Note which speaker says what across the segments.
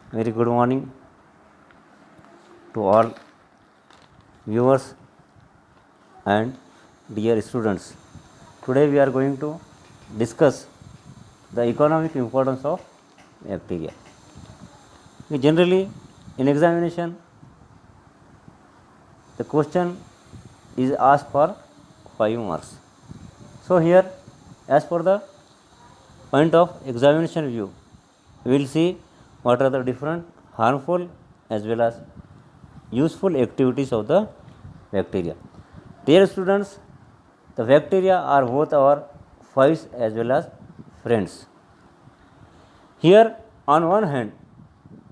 Speaker 1: Very good morning to all viewers and dear students. Today we are going to discuss the economic importance of bacteria. Generally, in examination, the question is asked for 5 marks. So here, as per the point of examination view, we will see what are the different harmful as well as useful activities of the bacteria. Dear students, the bacteria are both our foes as well as friends. Here, on one hand,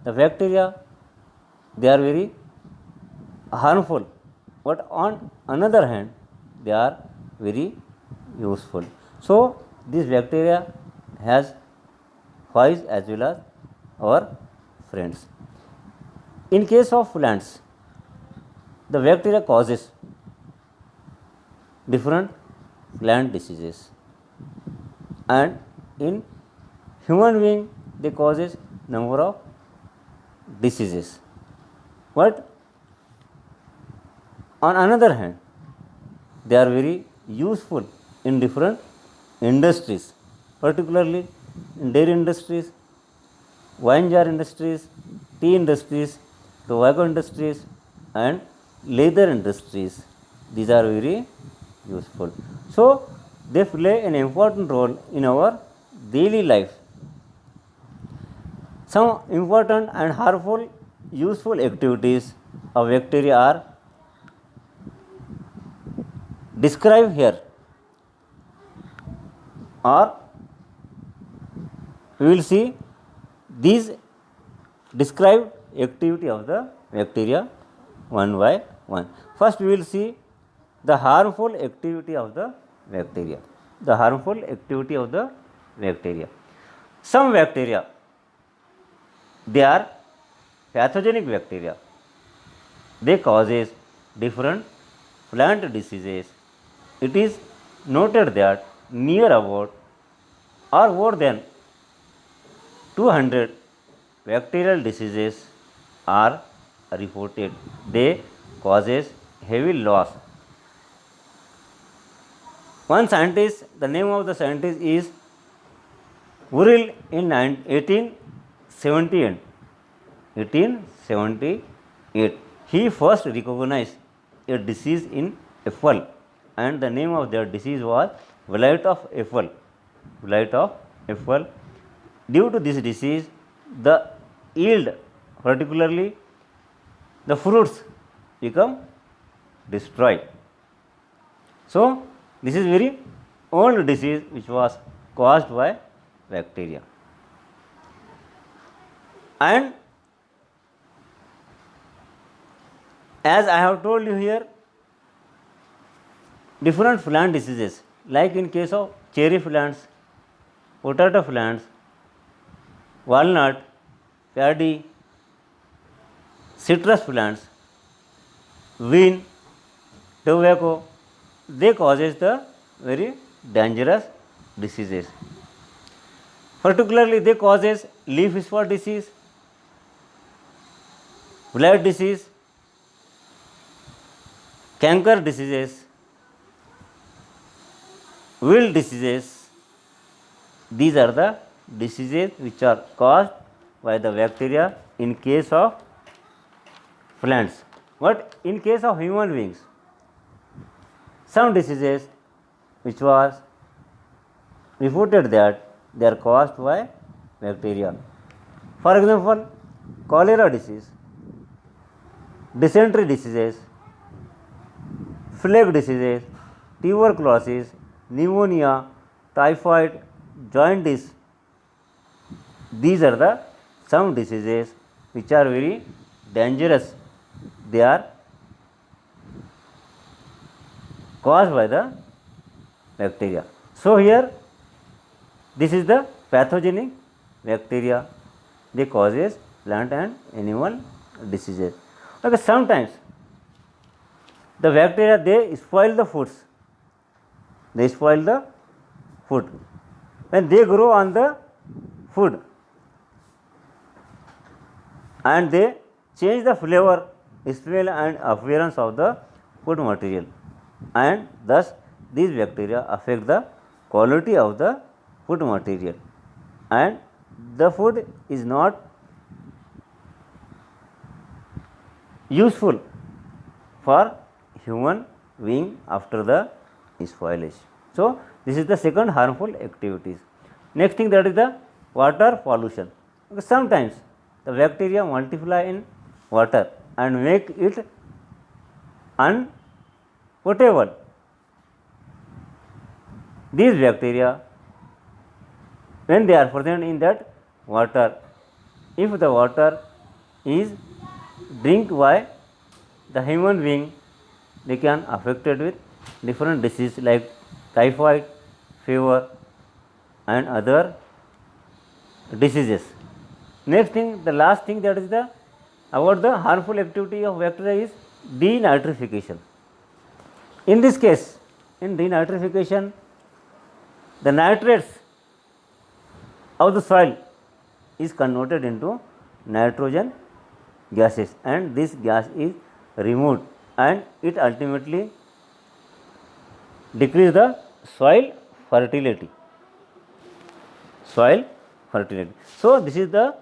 Speaker 1: the bacteria, they are very harmful, but on another hand, they are very useful. So, this bacteria has foes as well as our friends. In case of plants, the bacteria causes different plant diseases, and in human being they causes number of diseases. But on another hand, they are very useful in different industries, particularly in dairy industries, wine jar industries, tea industries, tobacco industries, and leather industries. These are very useful. So, they play an important role in our daily life. Some important and harmful useful activities of bacteria are described here, or we will see these described activity of the bacteria one by one. First, we will see the harmful activity of the bacteria. The harmful activity of the bacteria. Some bacteria, they are pathogenic bacteria. They causes different plant diseases. It is noted that near about or more than 200 bacterial diseases are reported. They causes heavy loss. One scientist, the name of the scientist is Uriel in 1878. 1878. He first recognized a disease in apple, and the name of their disease was blight of apple. Blight of apple. Due to this disease, the yield, particularly the fruits, become destroyed. So, this is very old disease which was caused by bacteria. And as I have told you here, different plant diseases, like in case of cherry plants, potato plants, walnut, paddy, citrus plants, wine, tobacco, they causes the very dangerous diseases. Particularly, they causes leaf spot disease, blight disease, canker diseases, wilt diseases. These are the diseases which are caused by the bacteria in case of plants. But in case of human beings, some diseases which was reported that they are caused by bacteria. For example, cholera disease, dysentery diseases, plague diseases, tuberculosis, pneumonia, typhoid, jaundice. These are the some diseases which are very dangerous. They are caused by the bacteria. So, here this is the pathogenic bacteria. They causes plant and animal diseases. Okay, sometimes the bacteria, they spoil the foods. They spoil the food. When they grow on the food, and they change the flavor, smell and appearance of the food material, and thus these bacteria affect the quality of the food material, and the food is not useful for human being after the spoilage. So, this is the second harmful activities. Next thing, that is the water pollution. Sometimes the bacteria multiply in water and make it unpotable. These bacteria, when they are present in that water, if the water is drink by the human being, they can affected with different diseases like typhoid, fever and other diseases. Next thing, the last thing, that is the about the harmful activity of bacteria is denitrification. In this case, in denitrification, the nitrates of the soil is converted into nitrogen gases, and this gas is removed, and it ultimately decrease the soil fertility. Soil fertility. So, this is the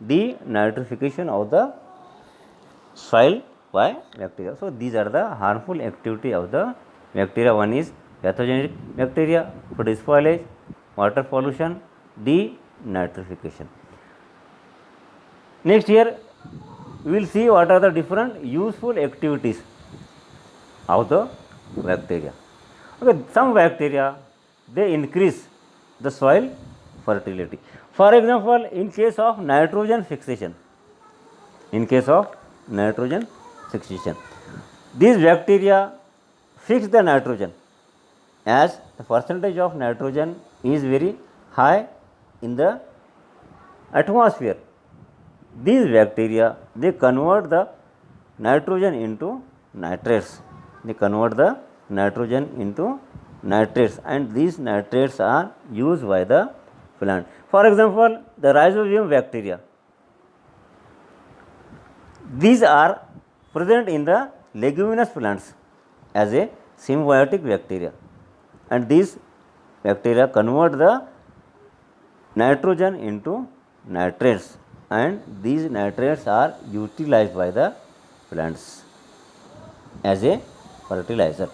Speaker 1: denitrification of the soil by bacteria. So, these are the harmful activity of the bacteria. One is pathogenic bacteria, food spoilage, water pollution, denitrification. Next, here we will see what are the different useful activities of the bacteria. Okay, some bacteria, they increase the soil fertility. For example, in case of nitrogen fixation, these bacteria fix the nitrogen, as the percentage of nitrogen is very high in the atmosphere. These bacteria, they convert the nitrogen into nitrates. And these nitrates are used by the plant. For example, the rhizobium bacteria, these are present in the leguminous plants as a symbiotic bacteria, and these bacteria convert the nitrogen into nitrates, and these nitrates are utilized by the plants as a fertilizer.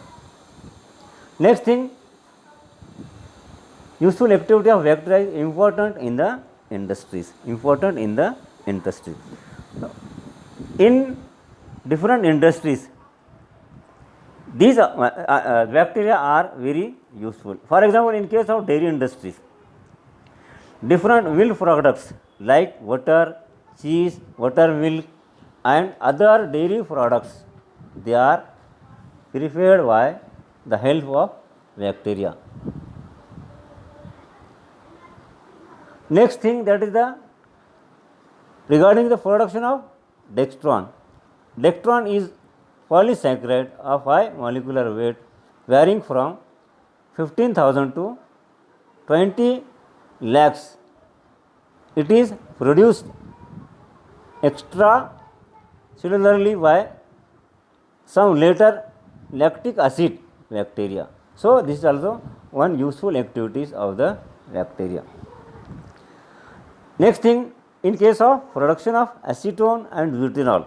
Speaker 1: Next thing, useful activity of bacteria is important in the industries. In different industries, these bacteria are very useful. For example, in case of dairy industries, different milk products like butter, cheese, buttermilk and other dairy products, they are prepared by the help of bacteria. Next thing, that is the regarding the production of dextran. Dextran is polysaccharide of high molecular weight varying from 15,000 to 20 lakhs. It is produced extracellularly by some later lactic acid bacteria. So, this is also one useful activities of the bacteria. Next thing, in case of production of acetone and butanol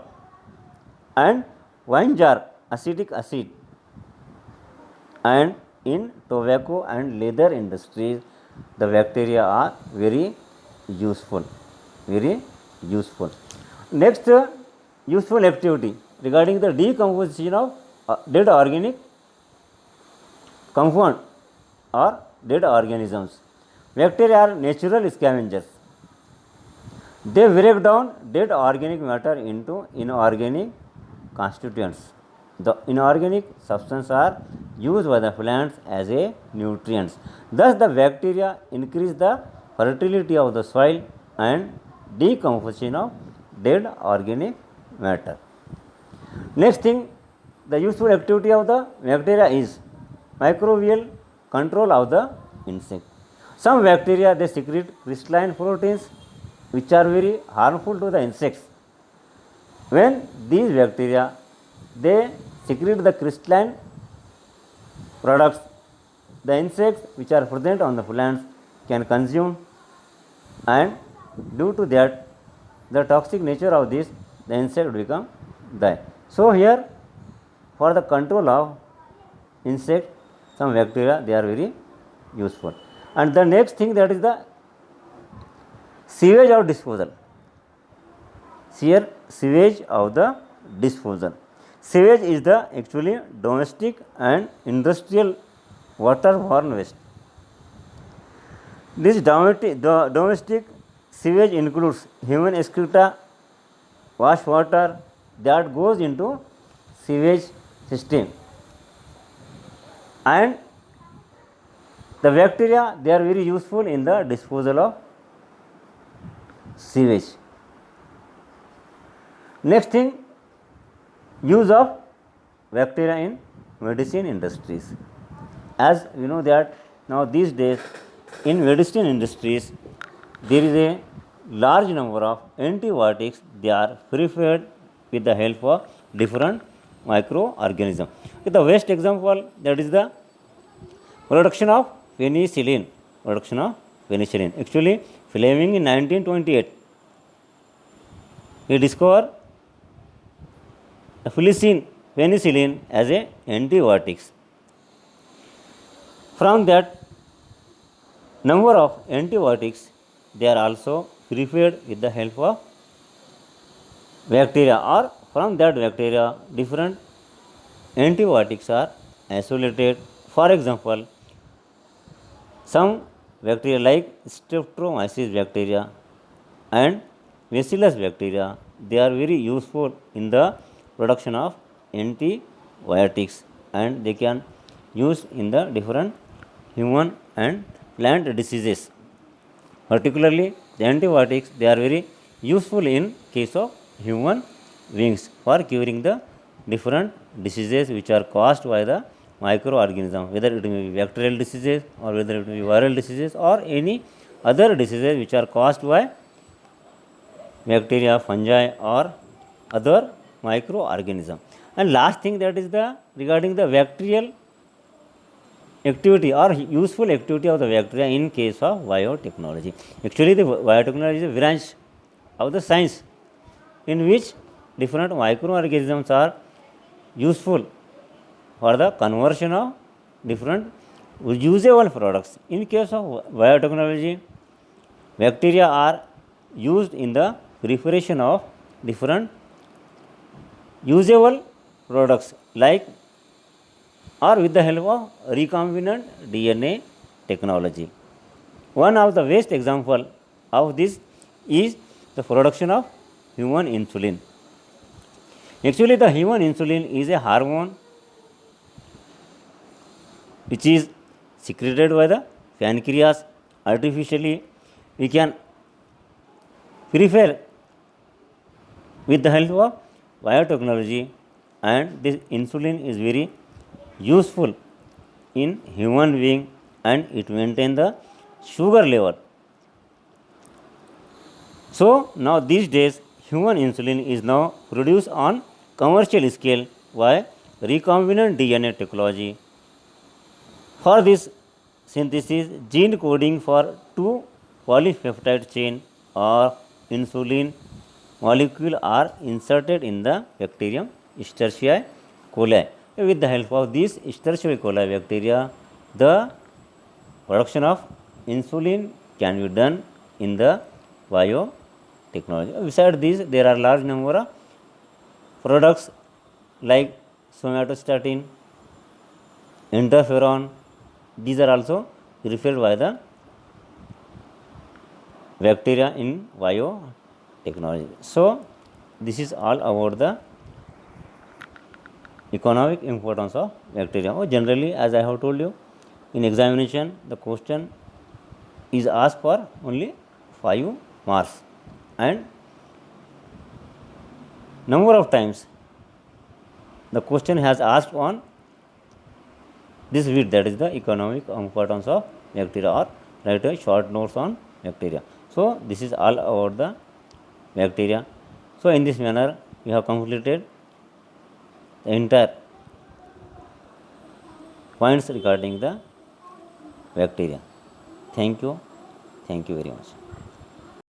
Speaker 1: and wine jar acetic acid, and in tobacco and leather industries, the bacteria are very useful. Next, useful activity regarding the decomposition of dead organic compound or dead organisms. Bacteria are natural scavengers. They break down dead organic matter into inorganic constituents. The inorganic substances are used by the plants as a nutrients. Thus, the bacteria increase the fertility of the soil and decomposition of dead organic matter. Next thing, the useful activity of the bacteria is microbial control of the insect. Some bacteria, they secrete crystalline proteins which are very harmful to the insects, When these bacteria they secrete the crystalline products, the insects which are present on the plants can consume, and due to that the toxic nature of this, the insect become die. So here for the control of insect, some bacteria they are very useful. And the next thing, that is the sewage of disposal. Sewage of the disposal. Sewage is the actually domestic and industrial waterborne waste. This domestic sewage includes human excreta, wash water that goes into sewage system, and the bacteria they are very useful in the disposal of sewage. Next thing, use of bacteria in medicine industries. As you know that now these days in medicine industries there is a large number of antibiotics they are prepared with the help of different microorganisms. The best example, that is the production of penicillin. Production of penicillin. Actually, Fleming in 1928 he discovered penicillin as a antibiotics. From that number of antibiotics, they are also prepared with the help of bacteria, or from that bacteria different antibiotics are isolated. For example, some bacteria like Streptomyces bacteria and Bacillus bacteria, they are very useful in the production of antibiotics, and they can use in the different human and plant diseases. Particularly the antibiotics, they are very useful in case of human beings for curing the different diseases which are caused by the microorganism, whether it may be bacterial diseases or whether it may be viral diseases or any other diseases which are caused by bacteria, fungi or other microorganism. And last thing, that is the regarding the bacterial activity or useful activity of the bacteria in case of biotechnology. Actually, the biotechnology is a branch of the science in which different microorganisms are useful for the conversion of different usable products. In case of biotechnology, bacteria are used in the preparation of different usable products like or with the help of recombinant DNA technology. One of the best example of this is the production of human insulin. Actually, the human insulin is a hormone which is secreted by the pancreas artificially. We can prepare with the help of biotechnology, and this insulin is very useful in human being, and it maintain the sugar level. So now these days human insulin is now produced on commercial scale by recombinant DNA technology. For this synthesis, gene coding for 2 polypeptide chain or insulin molecule are inserted in the bacterium Escherichia coli. With the help of this Escherichia coli bacteria, the production of insulin can be done in the biotechnology. Besides this, there are large number of products like somatostatin, interferon. These are also prepared by the bacteria in biotechnology. So this is all about the economic importance of bacteria. Or generally, as I have told you, in examination the question is asked for only 5 marks, and number of times the question has asked on this bit, that is the economic importance of bacteria, or write a short notes on bacteria. So this is all about the bacteria. So in this manner you have completed the entire points regarding the bacteria. Thank you very much.